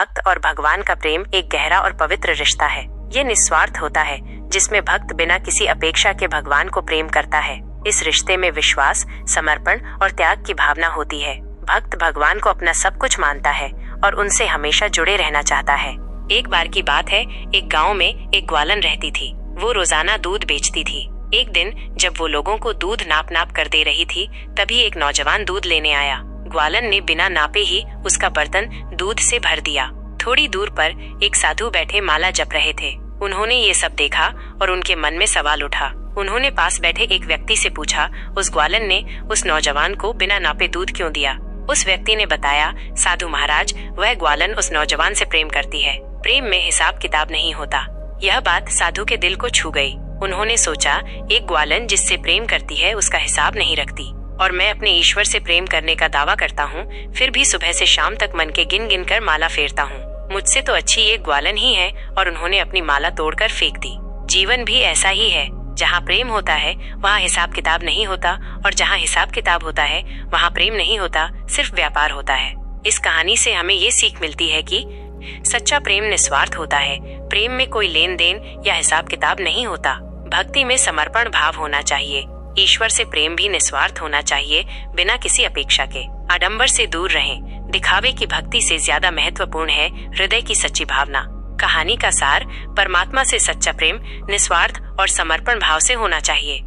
भक्त और भगवान का प्रेम एक गहरा और पवित्र रिश्ता है। ये निस्वार्थ होता है, जिसमें भक्त बिना किसी अपेक्षा के भगवान को प्रेम करता है। इस रिश्ते में विश्वास, समर्पण और त्याग की भावना होती है। भक्त भगवान को अपना सब कुछ मानता है और उनसे हमेशा जुड़े रहना चाहता है। एक बार की बात है, एक गांव में एक ग्वालन रहती थी। वो रोजाना दूध बेचती थी। एक दिन जब वो लोगों को दूध नाप नाप कर दे रही थी, तभी एक नौजवान दूध लेने आया। ग्वालन ने बिना नापे ही उसका बर्तन दूध से भर दिया। थोड़ी दूर पर एक साधु बैठे माला जप रहे थे। उन्होंने ये सब देखा और उनके मन में सवाल उठा। उन्होंने पास बैठे एक व्यक्ति से पूछा, उस ग्वालन ने उस नौजवान को बिना नापे दूध क्यों दिया? उस व्यक्ति ने बताया, साधु महाराज, वह ग्वालन उस नौजवान से प्रेम करती है। प्रेम में हिसाब किताब नहीं होता। यह बात साधु के दिल को छू गई। उन्होंने सोचा, एक ग्वालन जिससे प्रेम करती है उसका हिसाब नहीं रखती, और मैं अपने ईश्वर से प्रेम करने का दावा करता हूँ, फिर भी सुबह से शाम तक मन के गिन गिन कर माला फेरता हूँ। मुझसे तो अच्छी ये ग्वालन ही है। और उन्होंने अपनी माला तोड़कर फेंक दी। जीवन भी ऐसा ही है। जहाँ प्रेम होता है वहाँ हिसाब किताब नहीं होता, और जहाँ हिसाब किताब होता है वहाँ प्रेम नहीं होता, सिर्फ व्यापार होता है। इस कहानी से हमें ये सीख मिलती है कि सच्चा प्रेम निस्वार्थ होता है। प्रेम में कोई लेन देन या हिसाब किताब नहीं होता। भक्ति में समर्पण भाव होना चाहिए। ईश्वर से प्रेम भी निस्वार्थ होना चाहिए, बिना किसी अपेक्षा के। आडंबर से दूर रहें। दिखावे की भक्ति से ज्यादा महत्वपूर्ण है हृदय की सच्ची भावना। कहानी का सार, परमात्मा से सच्चा प्रेम निस्वार्थ और समर्पण भाव से होना चाहिए।